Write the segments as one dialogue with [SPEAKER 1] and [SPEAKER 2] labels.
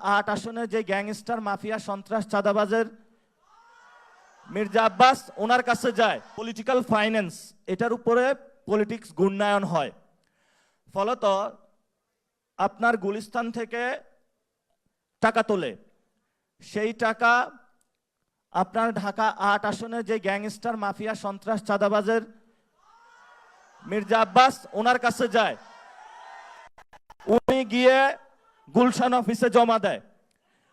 [SPEAKER 1] 8 আসনের যে gangster mafia সন্ত্রাস চাঁদাবাজের মির্জা আব্বাস ওনার কাছে যায়, পলিটিক্যাল ফাইন্যান্স এটার উপরে পলিটিক্স ঘূর্ণায়ন হয়। ফলত আপনার গুলিস্তান থেকে টাকা তোলে, সেই টাকা আপনার ঢাকা 8 আসনের যে গ্যাংস্টার মাফিয়া সন্ত্রাস চাঁদাবাজের মির্জা আব্বাস ওনার কাছে যায়, উনি গিয়ে গুলশান অফিসে জমা দেয়।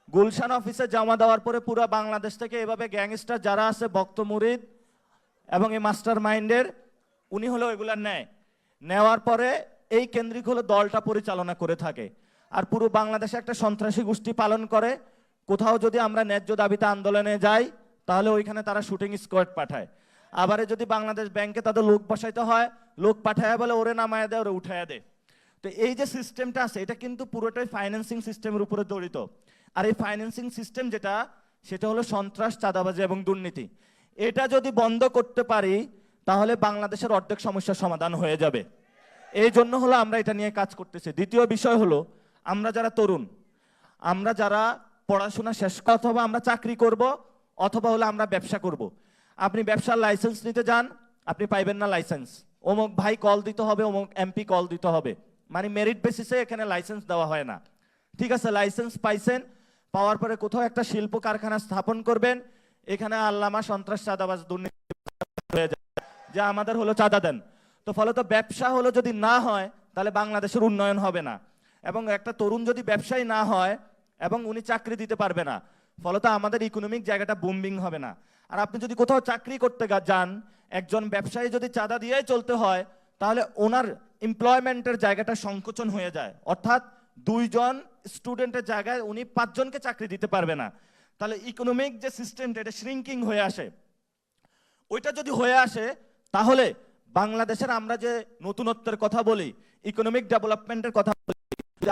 [SPEAKER 1] গুলশান অফিসে জমা দেওয়ার পরে পুরো বাংলাদেশ থেকে এভাবে গ্যাংস্টার যারা আছে ভক্ত মুরিদ এবং এই মাস্টার মাইন্ডের উনি হলো এগুলা নেওয়ার পরে এই কেন্দ্রিক হলো দলটা পরিচালনা করে থাকে। আর পুরো বাংলাদেশে একটা সন্ত্রাসী গোষ্ঠী পালন করে। কোথাও যদি আমরা ন্যায্য দাবিতে আন্দোলনে যাই তাহলে ওইখানে তারা শুটিং স্কোয়াড পাঠায়। আবারে যদি বাংলাদেশ ব্যাংকে তাদের লোক বসাইতে হয়, লোক পাঠায় বলে ওরে নামায় দেয়, ওরে উঠায় দেয়। তো এই যে সিস্টেমটা আছে এটা কিন্তু পুরোটাই ফাইন্যান্সিং সিস্টেমের উপরে জড়িত। আর এই ফাইন্যান্সিং সিস্টেম যেটা, সেটা হলো সন্ত্রাস, চাঁদাবাজি এবং দুর্নীতি। এটা যদি বন্ধ করতে পারি তাহলে বাংলাদেশের অর্ধেক সমস্যার সমাধান হয়ে যাবে। এই জন্য হলো আমরা এটা নিয়ে কাজ করতেছি। দ্বিতীয় বিষয় হলো আমরা যারা তরুণ, আমরা যারা পড়াশোনা শেষ অথবা আমরা চাকরি করব অথবা হলো আমরা ব্যবসা করব। আপনি ব্যবসার লাইসেন্স নিতে যান, আপনি পাইবেন না লাইসেন্স। অমুক ভাই কল দিতে হবে, অমুক এমপি কল দিতে হবে, মানে মেরিট বেসিসে এখানে লাইসেন্স দেওয়া হয় না। ঠিক আছে, লাইসেন্স পাইছেন, পাওয়ার পরে কোথাও একটা শিল্প কারখানা স্থাপন করবেন, এখানে আল্লামা সন্ত্রাস চাঁদাবাজ দুর্নীতি হয়ে যায় যে আমাদের হলো চাঁদা দেন। তো ফলত ব্যবসা হলো যদি না হয় তাহলে বাংলাদেশের উন্নয়ন হবে না। এবং একটা তরুণ যদি ব্যবসায়ী না হয় এবং উনি চাকরি দিতে পারবে না, ফলত আমাদের ইকোনমিক জায়গাটা বুমিং হবে না। আর আপনি যদি কোথাও চাকরি করতে যান, একজন ব্যবসায়ী যদি চাঁদা দিয়েই চলতে হয় তাহলে ওনার এমপ্লয়মেন্টের জায়গাটা সংকোচন হয়ে যায়। অর্থাৎ 2 জন স্টুডেন্টের জায়গায় উনি 5 জনকে চাকরি দিতে পারবে না। তাহলে ইকোনমিক যে সিস্টেমটা এটা শ্রিঙ্কিং হয়ে আসে। ওইটা যদি হয়ে আসে তাহলে বাংলাদেশের আমরা যে নতুনত্বের কথা বলি, ইকোনমিক ডেভেলপমেন্টের কথা বলি,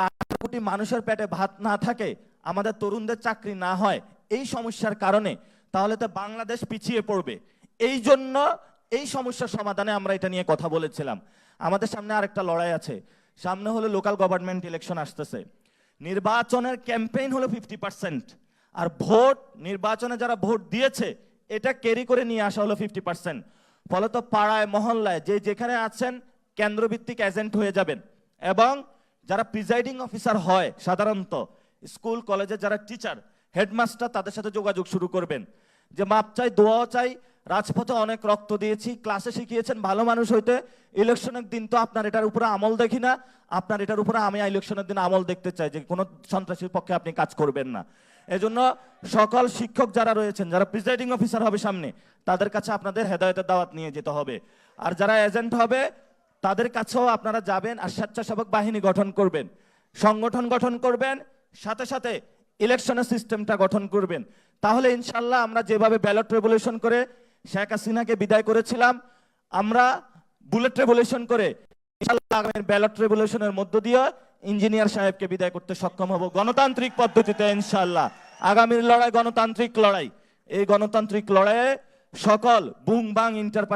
[SPEAKER 1] 18 কোটি মানুষের পেটে ভাত না থাকে, আমাদের তরুণদের চাকরি না হয় এই সমস্যার কারণে, তাহলে তো বাংলাদেশ পিছিয়ে পড়বে। এই জন্য এই সমস্যার সমাধানে আমরা এটা নিয়ে কথা বলেছিলাম। আমাদের সামনে আরেকটা লড়াই আছে, সামনে হলো লোকাল গভর্নমেন্ট ইলেকশন আসতেছে। নির্বাচনের ক্যাম্পেইন হলো 50%, আর ভোট, নির্বাচনে যারা ভোট দিয়েছে এটা ক্যারি করে নিয়ে আসা হলো 50%। ফলত পাড়ায় মহল্লায় যে যেখানে আছেন কেন্দ্রভিত্তিক এজেন্ট হয়ে যাবেন। এবং যারা প্রিজাইডিং অফিসার হয় সাধারণত স্কুল কলেজে যারা টিচার, হেডমাস্টার, তাদের সাথে যোগাযোগ শুরু করবেন যে মাপ চাই, দোয়াও চাই, রাজপথে অনেক রক্ত দিয়েছি, ক্লাসে শিখিয়েছেন ভালো মানুষ হইতে, ইলেকশনের দিন তো আপনার এটার উপরে আমল দেখি না, আপনার এটার উপরে আমি ইলেকশনের দিন আমল দেখতে চাই যে কোনো সন্ত্রাসীর পক্ষে আপনি কাজ করবেন না। এজন্য সকল শিক্ষক যারা রয়েছেন, যারা প্রিজাইডিং অফিসার হবে সামনে, তাদের কাছে আপনাদের হেদায়েতের দাওয়াত নিয়ে যেতে হবে। আর যারা এজেন্ট হবে তাদের কাছেও আপনারা যাবেন আর স্বেচ্ছাসেবক বাহিনী গঠন করবেন, সংগঠন গঠন করবেন, সাথে সাথে ইলেকশনের সিস্টেমটা গঠন করবেন। তাহলে ইনশাল্লাহ আমরা যেভাবে ব্যালট রেভলিউশন করে শেখ হাসিনাকে বিদায় করেছিলাম, আমরা বুলেট রেভলিউশন করে ইনশাল্লাহ আগামী ব্যালট রেভলিউশনের মধ্য দিয়ে ইঞ্জিনিয়ার সাহেবকে বিদায় করতে সক্ষম হব গণতান্ত্রিক পদ্ধতিতে ইনশাল্লাহ। আগামীর লড়াই গণতান্ত্রিক লড়াই। এই গণতান্ত্রিক লড়াইয়ে সকল বুং বাং ইন্টার